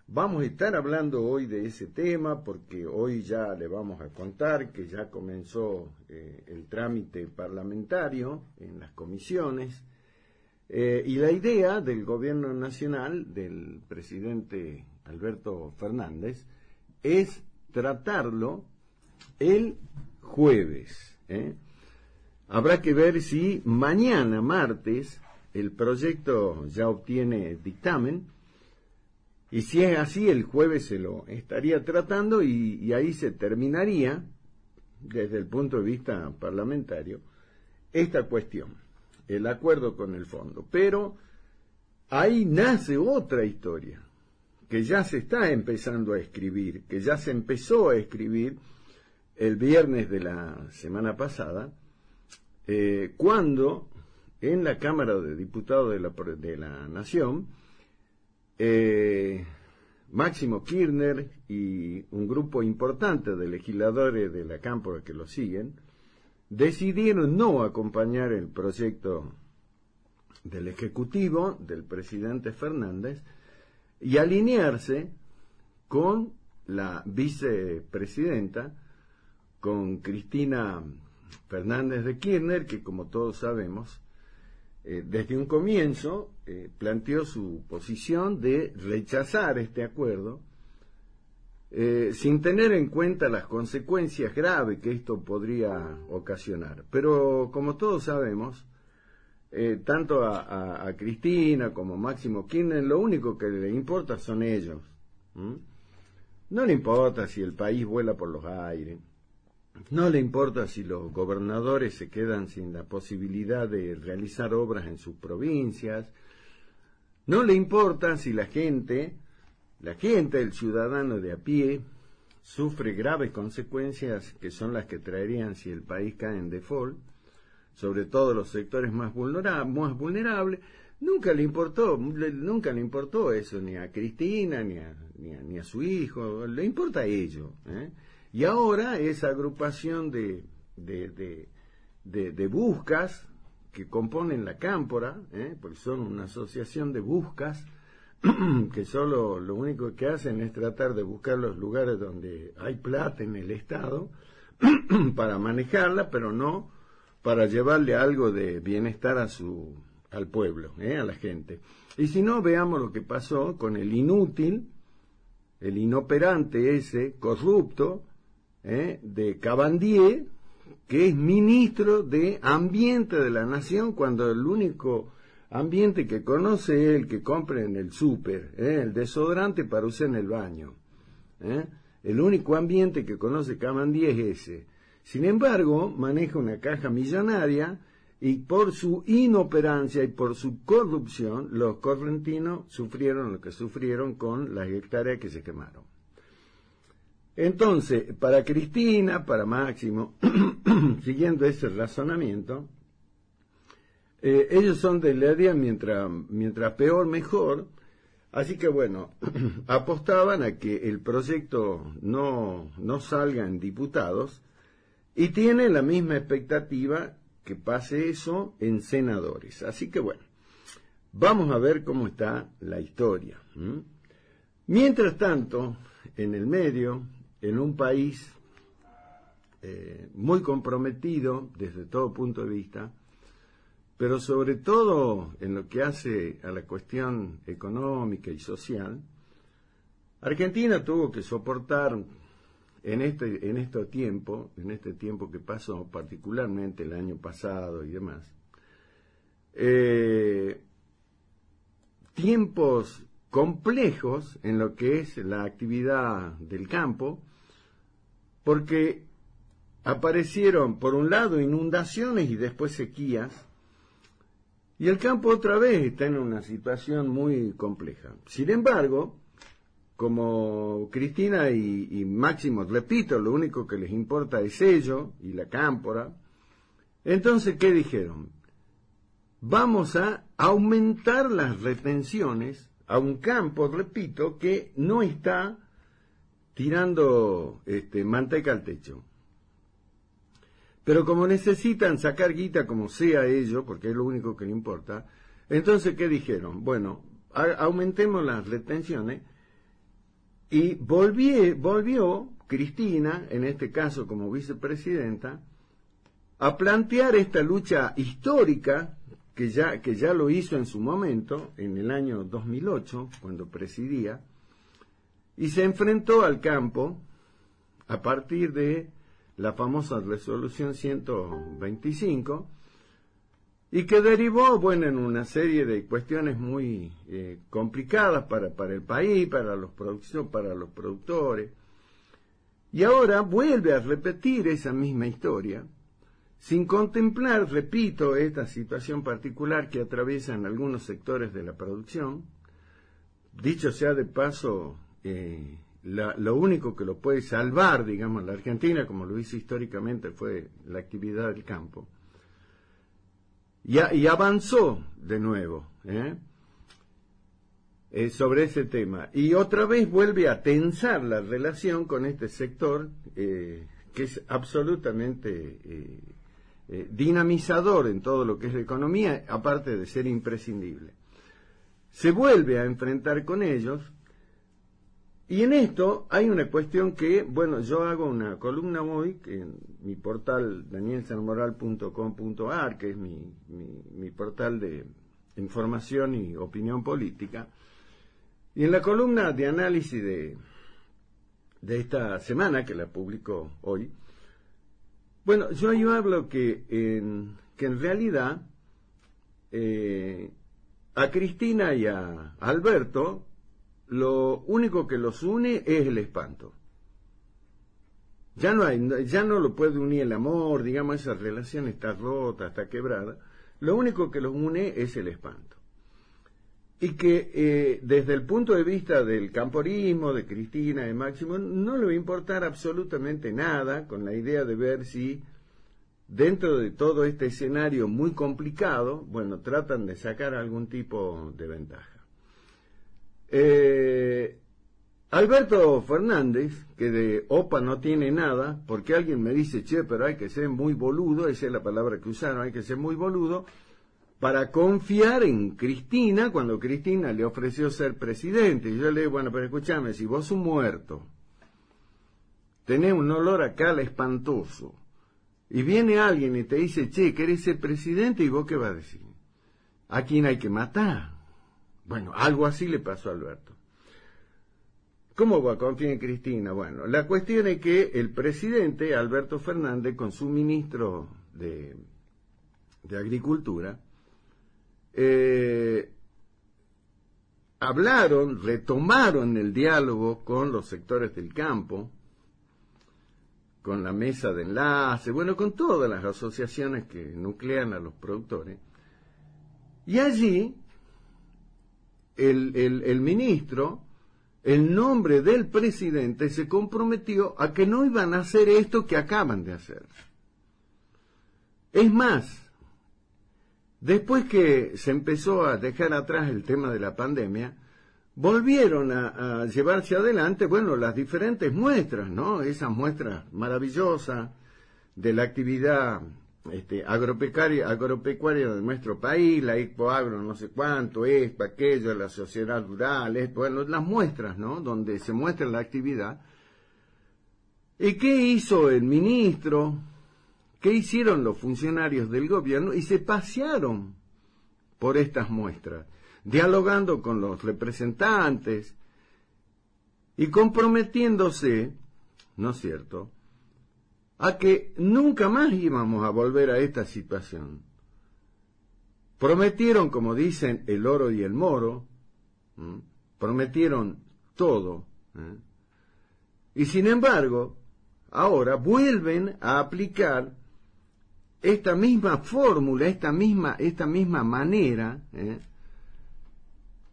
Vamos a estar hablando hoy de ese tema porque hoy ya le vamos a contar que ya comenzó el trámite parlamentario en las comisiones y la idea del gobierno nacional, del presidente Alberto Fernández, es tratarlo el jueves. Habrá que ver si mañana, martes, el proyecto ya obtiene dictamen, y si es así, el jueves se lo estaría tratando y ahí se terminaría, desde el punto de vista parlamentario, esta cuestión, el acuerdo con el fondo. Pero ahí nace otra historia, que ya se está empezando a escribir, que ya se empezó a escribir el viernes de la semana pasada, cuando en la Cámara de Diputados de la Nación, Máximo Kirchner y un grupo importante de legisladores de la Cámpora que lo siguen, decidieron no acompañar el proyecto del Ejecutivo, del presidente Fernández, y alinearse con la vicepresidenta, con Cristina Fernández de Kirchner, que como todos sabemos, desde un comienzo planteó su posición de rechazar este acuerdo, sin tener en cuenta las consecuencias graves que esto podría ocasionar. Pero como todos sabemos, tanto a Cristina como a Máximo Kirchner, lo único que le importa son ellos. No le importa si el país vuela por los aires. No le importa si los gobernadores se quedan sin la posibilidad de realizar obras en sus provincias. No le importa si la gente, el ciudadano de a pie, sufre graves consecuencias que son las que traerían si el país cae en default, sobre todo los sectores más vulnerables. Nunca le importó eso ni a Cristina ni a su hijo. Le importa a ellos, Y ahora esa agrupación de buscas que componen la Cámpora, porque son una asociación de buscas que solo lo único que hacen es tratar de buscar los lugares donde hay plata en el Estado para manejarla, pero no para llevarle algo de bienestar al pueblo, a la gente. Y si no, veamos lo que pasó con el inútil, el inoperante ese, corrupto, de Cabandier, que es ministro de Ambiente de la Nación, cuando el único ambiente que conoce es el que compra en el súper, el desodorante para usar en el baño. El único ambiente que conoce Cabandier es ese. Sin embargo, maneja una caja millonaria y por su inoperancia y por su corrupción, los correntinos sufrieron lo que sufrieron con las hectáreas que se quemaron. Entonces, para Cristina, para Máximo, siguiendo ese razonamiento, ellos son de la idea mientras peor, mejor. Así que bueno, apostaban a que el proyecto no salga en diputados y tienen la misma expectativa que pase eso en senadores. Así que bueno, vamos a ver cómo está la historia. Mientras tanto, en el medio, en un país muy comprometido desde todo punto de vista, pero sobre todo en lo que hace a la cuestión económica y social, Argentina tuvo que soportar en este tiempo que pasó, particularmente el año pasado y demás, tiempos complejos en lo que es la actividad del campo, porque aparecieron por un lado inundaciones y después sequías, y el campo otra vez está en una situación muy compleja. Sin embargo, como Cristina y Máximo, repito, lo único que les importa es ellos y la Cámpora, entonces, ¿qué dijeron? Vamos a aumentar las retenciones a un campo, repito, que no está tirando manteca al techo. Pero como necesitan sacar guita como sea ellos, porque es lo único que le importa, entonces, ¿qué dijeron? Bueno, aumentemos las retenciones Y volvió Cristina, en este caso como vicepresidenta, a plantear esta lucha histórica que ya lo hizo en su momento, en el año 2008, cuando presidía, y se enfrentó al campo a partir de la famosa resolución 125, y que derivó, bueno, en una serie de cuestiones muy complicadas para el país, para los productores. Y ahora vuelve a repetir esa misma historia, sin contemplar, repito, esta situación particular que atraviesan algunos sectores de la producción. Dicho sea de paso, lo único que lo puede salvar, digamos, la Argentina, como lo hizo históricamente, fue la actividad del campo. Y avanzó de nuevo sobre ese tema. Y otra vez vuelve a tensar la relación con este sector que es absolutamente dinamizador en todo lo que es la economía, aparte de ser imprescindible. Se vuelve a enfrentar con ellos. Y en esto hay una cuestión que, bueno, yo hago una columna hoy en mi portal danielsanmoral.com.ar, que es mi portal de información y opinión política, y en la columna de análisis de esta semana, que la publico hoy, bueno, yo hablo que en realidad a Cristina y a Alberto lo único que los une es el espanto. Ya no lo puede unir el amor, digamos, esa relación está rota, está quebrada. Lo único que los une es el espanto. Y que desde el punto de vista del camporismo, de Cristina, de Máximo, no le va a importar absolutamente nada, con la idea de ver si dentro de todo este escenario muy complicado, bueno, tratan de sacar algún tipo de ventaja. Alberto Fernández, que de OPA no tiene nada, porque alguien me dice, che, pero hay que ser muy boludo, esa es la palabra que usaron, hay que ser muy boludo, para confiar en Cristina cuando Cristina le ofreció ser presidente. Y yo le digo, bueno, pero escúchame, si vos un muerto, tenés un olor a cala espantoso, y viene alguien y te dice, che, ¿querés ser presidente? ¿Y vos qué vas a decir? ¿A quién hay que matar? Bueno, algo así le pasó a Alberto. ¿Cómo va a confiar en Cristina? Bueno, la cuestión es que el presidente, Alberto Fernández, con su ministro de Agricultura, retomaron el diálogo con los sectores del campo, con la mesa de enlace, bueno, con todas las asociaciones que nuclean a los productores. Y allí el ministro, en nombre del presidente, se comprometió a que no iban a hacer esto que acaban de hacer. Es más, después que se empezó a dejar atrás el tema de la pandemia, volvieron a llevarse adelante, bueno, las diferentes muestras, ¿no? Esas muestras maravillosas de la actividad agropecuaria de nuestro país, la Expo Agro no sé cuánto, esto, aquello, la sociedad rural, esto, bueno, las muestras, ¿no? Donde se muestra la actividad. ¿Y qué hizo el ministro? ¿Qué hicieron los funcionarios del gobierno? Y se pasearon por estas muestras, dialogando con los representantes y comprometiéndose, ¿no es cierto?, a que nunca más íbamos a volver a esta situación. Prometieron, como dicen, el oro y el moro, prometieron todo, y sin embargo, ahora vuelven a aplicar esta misma fórmula, esta misma manera,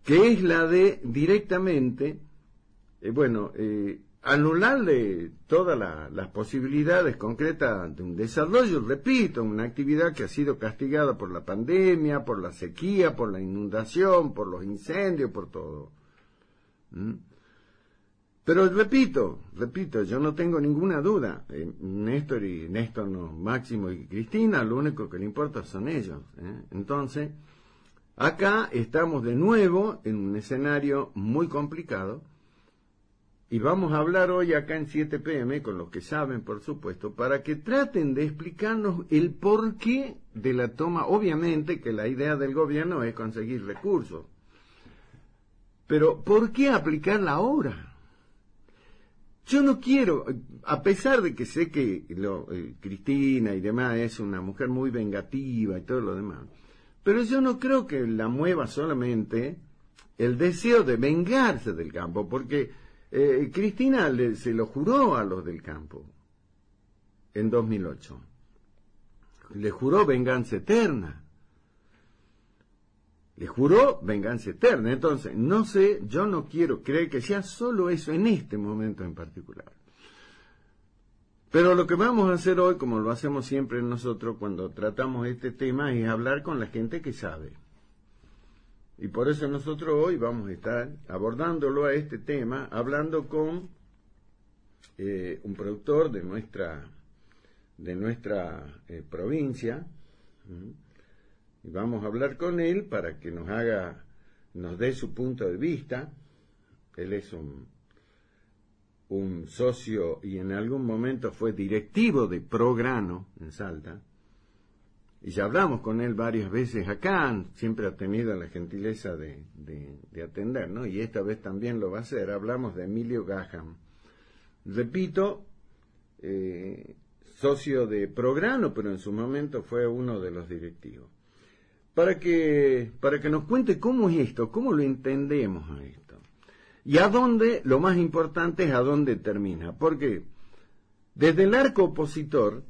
que es la de directamente, anularle todas las posibilidades concretas de un desarrollo, repito, una actividad que ha sido castigada por la pandemia, por la sequía, por la inundación, por los incendios, por todo. Pero repito, yo no tengo ninguna duda, Néstor no, Máximo y Cristina, lo único que le importa son ellos. Entonces, acá estamos de nuevo en un escenario muy complicado, y vamos a hablar hoy acá en 7 PM, con los que saben, por supuesto, para que traten de explicarnos el porqué de la toma. Obviamente que la idea del gobierno es conseguir recursos, pero ¿por qué aplicarla ahora? Yo no quiero, a pesar de que sé que Cristina y demás es una mujer muy vengativa y todo lo demás, pero yo no creo que la mueva solamente el deseo de vengarse del campo, porque Cristina se lo juró a los del campo en 2008. Le juró venganza eterna. Le juró venganza eterna. Entonces, no sé, yo no quiero creer que sea solo eso en este momento en particular. Pero lo que vamos a hacer hoy, como lo hacemos siempre nosotros cuando tratamos este tema, es hablar con la gente que sabe. Y por eso nosotros hoy vamos a estar abordándolo a este tema, hablando con un productor de nuestra provincia. Y vamos a hablar con él para que nos dé su punto de vista. Él es un socio y en algún momento fue directivo de Prograno en Salta. Y ya hablamos con él varias veces acá, siempre ha tenido la gentileza de atender, ¿no? Y esta vez también lo va a hacer. Hablamos de Emilio Gaham. Repito, socio de Prograno, pero en su momento fue uno de los directivos. Para que nos cuente cómo es esto, cómo lo entendemos a esto. Y a dónde, lo más importante es a dónde termina. Porque desde el arco opositor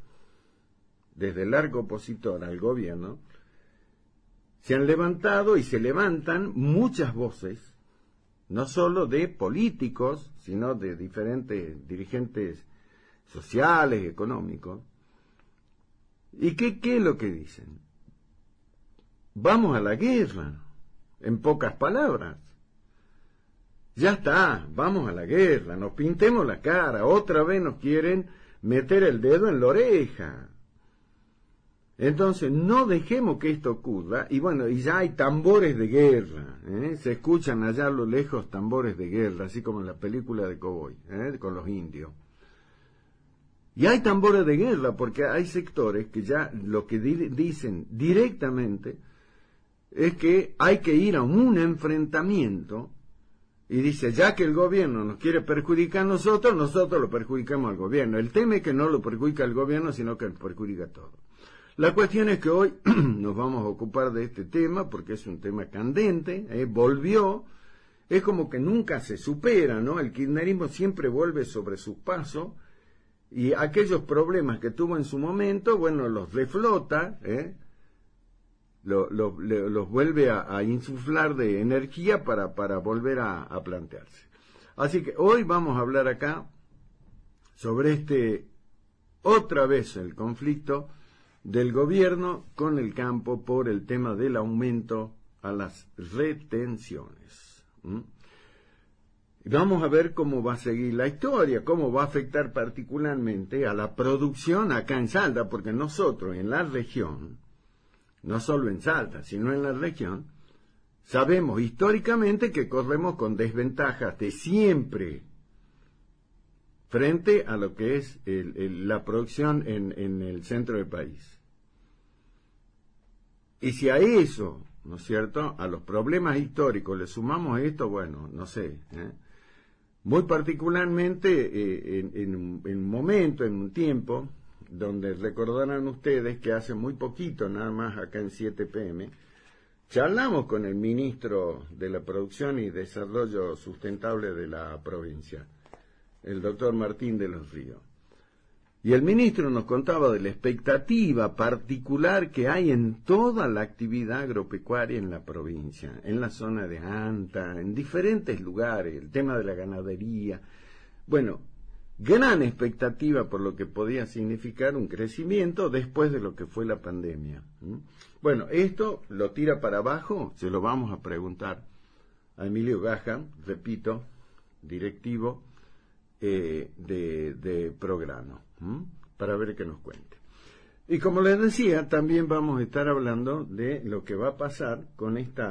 al gobierno, se han levantado y se levantan muchas voces, no solo de políticos, sino de diferentes dirigentes sociales, económicos. ¿Y qué es lo que dicen? Vamos a la guerra, en pocas palabras. Ya está, vamos a la guerra, nos pintemos la cara, otra vez nos quieren meter el dedo en la oreja. Entonces, no dejemos que esto ocurra, y bueno, y ya hay tambores de guerra, se escuchan allá a lo lejos tambores de guerra, así como en la película de Cowboy, con los indios. Y hay tambores de guerra, porque hay sectores que ya lo que dicen directamente es que hay que ir a un enfrentamiento, y dice, ya que el gobierno nos quiere perjudicar a nosotros lo perjudicamos al gobierno. El tema es que no lo perjudica el gobierno, sino que lo perjudica a todo. La cuestión es que hoy nos vamos a ocupar de este tema, porque es un tema candente, volvió, es como que nunca se supera, ¿no? El kirchnerismo siempre vuelve sobre sus pasos, y aquellos problemas que tuvo en su momento, bueno, los reflota, los vuelve a insuflar de energía para volver a plantearse. Así que hoy vamos a hablar acá sobre otra vez el conflicto del gobierno con el campo por el tema del aumento a las retenciones. Y vamos a ver cómo va a seguir la historia, cómo va a afectar particularmente a la producción acá en Salta, porque nosotros en la región, no solo en Salta, sino en la región, sabemos históricamente que corremos con desventajas de siempre frente a lo que es la producción en el centro del país. Y si a eso, ¿no es cierto?, a los problemas históricos le sumamos esto, bueno, no sé, muy particularmente en un momento, en un tiempo, donde recordarán ustedes que hace muy poquito, nada más acá en 7 PM, charlamos con el ministro de la Producción y Desarrollo Sustentable de la provincia, el doctor Martín de los Ríos. Y el ministro nos contaba de la expectativa particular que hay en toda la actividad agropecuaria en la provincia, en la zona de Anta, en diferentes lugares, el tema de la ganadería. Bueno, gran expectativa por lo que podía significar un crecimiento después de lo que fue la pandemia. Bueno, esto lo tira para abajo, se lo vamos a preguntar a Emilio Gaham, repito, directivo de Prograno, para ver qué nos cuente. Y como les decía, también vamos a estar hablando de lo que va a pasar con este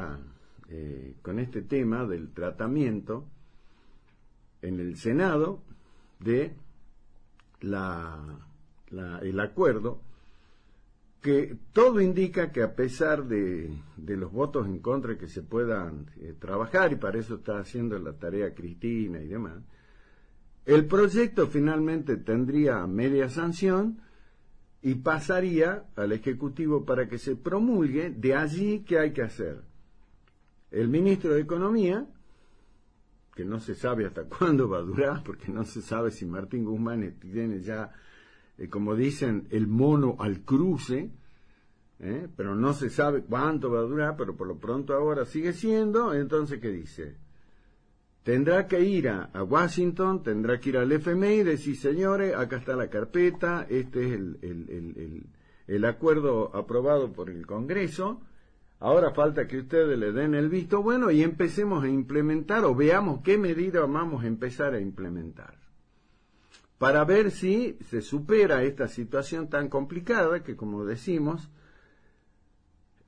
tema del tratamiento en el Senado de el acuerdo, que todo indica que a pesar de los votos en contra que se puedan trabajar, y para eso está haciendo la tarea Cristina y demás, el proyecto finalmente tendría media sanción y pasaría al Ejecutivo para que se promulgue. De allí, ¿qué hay que hacer? El ministro de Economía, que no se sabe hasta cuándo va a durar, porque no se sabe si Martín Guzmán tiene ya, como dicen, el mono al cruce, pero no se sabe cuánto va a durar, pero por lo pronto ahora sigue siendo. Entonces, ¿qué dice? Tendrá que ir a Washington, tendrá que ir al FMI y decir, señores, acá está la carpeta, este es el acuerdo aprobado por el Congreso, ahora falta que ustedes le den el visto bueno y empecemos a implementar, o veamos qué medida vamos a empezar a implementar, para ver si se supera esta situación tan complicada que, como decimos,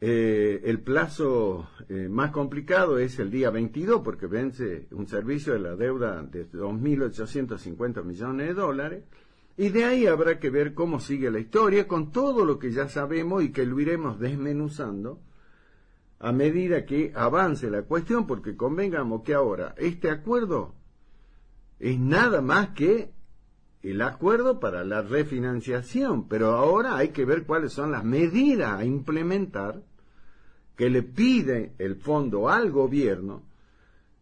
el plazo más complicado es el día 22, porque vence un servicio de la deuda de 2.850 millones de dólares, y de ahí habrá que ver cómo sigue la historia con todo lo que ya sabemos y que lo iremos desmenuzando a medida que avance la cuestión, porque convengamos que ahora este acuerdo es nada más que el acuerdo para la refinanciación, pero ahora hay que ver cuáles son las medidas a implementar que le pide el fondo al gobierno,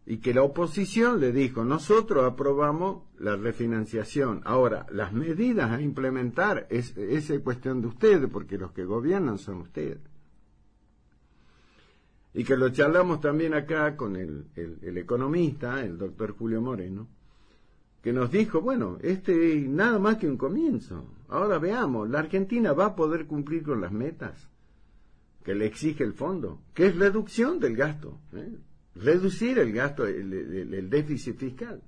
y que la oposición le dijo, nosotros aprobamos la refinanciación. Ahora, las medidas a implementar es cuestión de ustedes, porque los que gobiernan son ustedes. Y que lo charlamos también acá con el economista, el doctor Julio Moreno, que nos dijo, bueno, este es nada más que un comienzo. Ahora veamos, la Argentina va a poder cumplir con las metas que le exige el fondo, que es reducción del gasto, reducir el gasto, el déficit fiscal.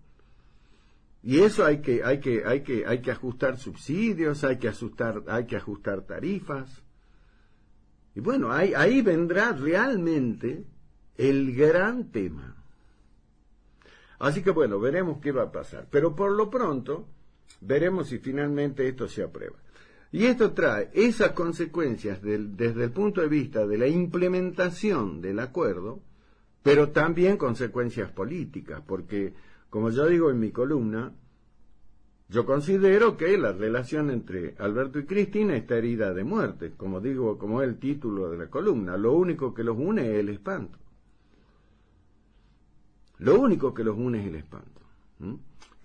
Y eso hay que ajustar subsidios, hay que ajustar tarifas. Y bueno, ahí vendrá realmente el gran tema. Así que bueno, veremos qué va a pasar. Pero por lo pronto, veremos si finalmente esto se aprueba. Y esto trae esas consecuencias desde el punto de vista de la implementación del acuerdo, pero también consecuencias políticas, porque, como yo digo en mi columna, yo considero que la relación entre Alberto y Cristina está herida de muerte, como digo, como es el título de la columna. Lo único que los une es el espanto. Lo único que los une es el espanto.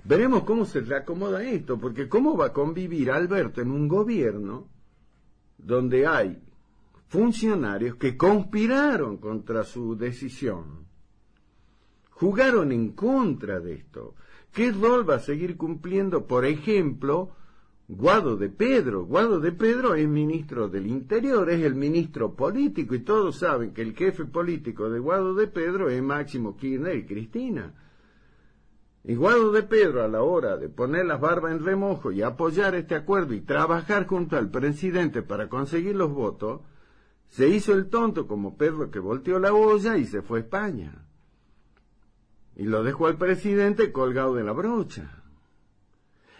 Veremos cómo se reacomoda esto, porque cómo va a convivir Alberto en un gobierno donde hay funcionarios que conspiraron contra su decisión, jugaron en contra de esto. ¿Qué rol va a seguir cumpliendo, por ejemplo, Guado de Pedro? Guado de Pedro es ministro del Interior, es el ministro político, y todos saben que el jefe político de Guado de Pedro es Máximo Kirchner y Cristina. Y Guado de Pedro, a la hora de poner las barbas en remojo y apoyar este acuerdo y trabajar junto al presidente para conseguir los votos, se hizo el tonto como perro que volteó la olla y se fue a España. Y lo dejó al presidente colgado de la brocha.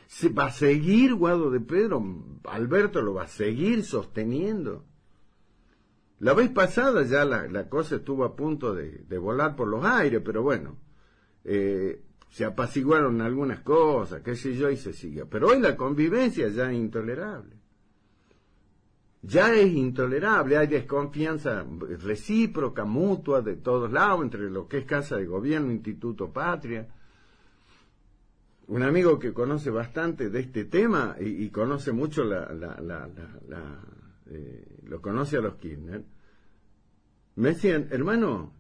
¿Se va a seguir Guado de Pedro? Alberto lo va a seguir sosteniendo. La vez pasada ya la cosa estuvo a punto de volar por los aires, pero bueno, se apaciguaron algunas cosas, qué sé yo, y se siguió. Pero hoy la convivencia ya es intolerable. Ya es intolerable, hay desconfianza recíproca, mutua, de todos lados, entre lo que es Casa de Gobierno, Instituto Patria. Un amigo que conoce bastante de este tema y conoce mucho lo conoce a los Kirchner, me decían, hermano,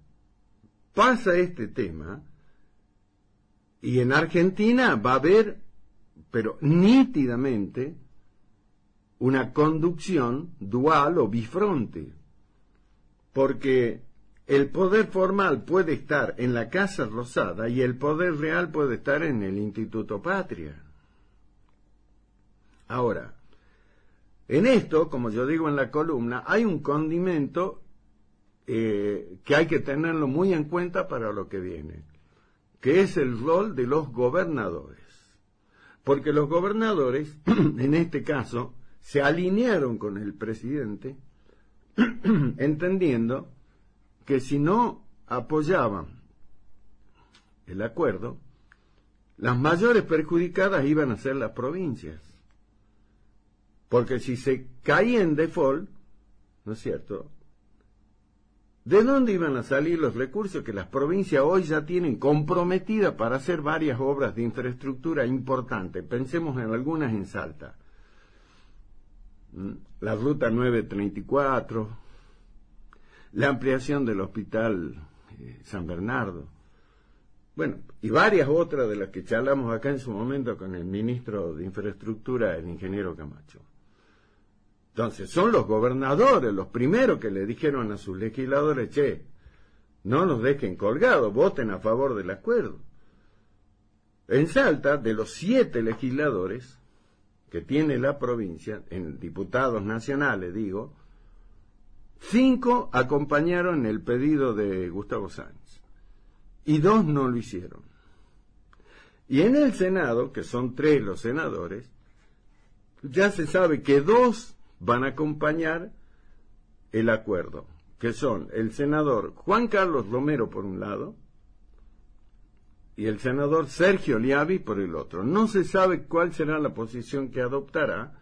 pasa este tema y en Argentina va a haber, pero nítidamente, una conducción dual o bifronte, porque el poder formal puede estar en la Casa Rosada y el poder real puede estar en el Instituto Patria. Ahora, en esto, como yo digo en la columna, hay un condimento que hay que tenerlo muy en cuenta para lo que viene, que es el rol de los gobernadores. Porque los gobernadores, en este caso, se alinearon con el presidente, entendiendo que si no apoyaban el acuerdo, las mayores perjudicadas iban a ser las provincias. Porque si se caía en default, ¿no es cierto?, ¿de dónde iban a salir los recursos que las provincias hoy ya tienen comprometidas para hacer varias obras de infraestructura importantes? Pensemos en algunas en Salta. La ruta 934, la ampliación del hospital San Bernardo, bueno, y varias otras de las que charlamos acá en su momento con el ministro de Infraestructura, el ingeniero Camacho. Entonces, son los gobernadores los primeros que le dijeron a sus legisladores, che, no nos dejen colgados, voten a favor del acuerdo. En Salta, de los 7 legisladores que tiene la provincia, en diputados nacionales, digo, 5 acompañaron el pedido de Gustavo Sáenz y 2 no lo hicieron. Y en el Senado, que son 3 los senadores, ya se sabe que 2 van a acompañar el acuerdo, que son el senador Juan Carlos Romero por un lado y el senador Sergio Liavi por el otro. No se sabe cuál será la posición que adoptará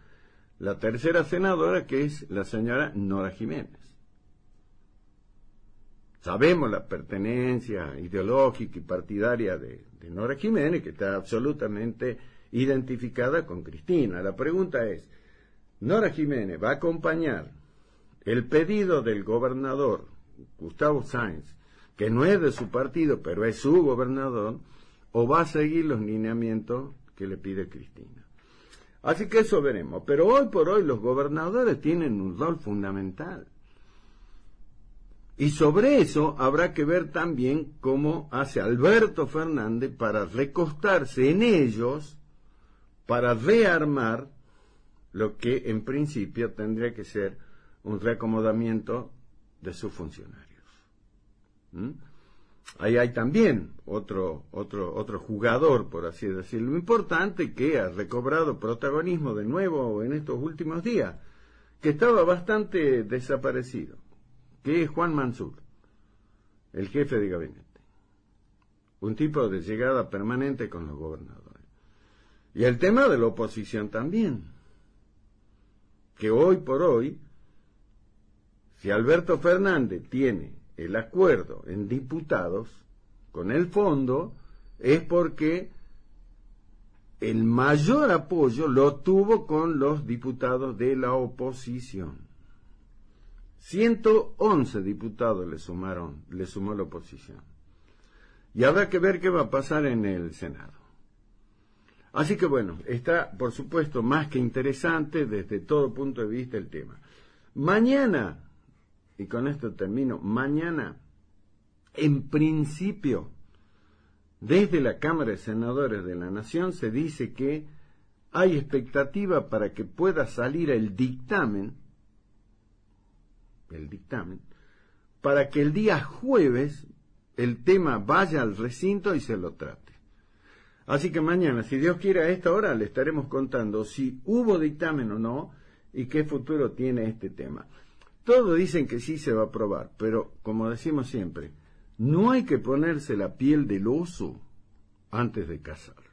la tercera senadora, que es la señora Nora Jiménez. Sabemos la pertenencia ideológica y partidaria de Nora Jiménez, que está absolutamente identificada con Cristina. La pregunta es, ¿Nora Jiménez va a acompañar el pedido del gobernador Gustavo Sáenz, que no es de su partido, pero es su gobernador, o va a seguir los lineamientos que le pide Cristina? Así que eso veremos. Pero hoy por hoy los gobernadores tienen un rol fundamental. Y sobre eso habrá que ver también cómo hace Alberto Fernández para recostarse en ellos, para rearmar lo que en principio tendría que ser un reacomodamiento de sus funcionarios. Ahí hay también otro jugador, por así decirlo, importante, que ha recobrado protagonismo de nuevo en estos últimos días, que estaba bastante desaparecido, que es Juan Mansur, el jefe de gabinete, un tipo de llegada permanente con los gobernadores. Y el tema de la oposición también, que hoy por hoy, si Alberto Fernández tiene el acuerdo en diputados con el fondo, es porque el mayor apoyo lo tuvo con los diputados de la oposición. 111 diputados le sumó la oposición. Y habrá que ver qué va a pasar en el Senado. Así que bueno, está por supuesto más que interesante desde todo punto de vista el tema. Mañana, y con esto termino, mañana, en principio, desde la Cámara de Senadores de la Nación se dice que hay expectativa para que pueda salir el dictamen, para que el día jueves el tema vaya al recinto y se lo trate. Así que mañana, si Dios quiere, a esta hora le estaremos contando si hubo dictamen o no y qué futuro tiene este tema. Todos dicen que sí se va a aprobar, pero como decimos siempre, no hay que ponerse la piel del oso antes de cazar.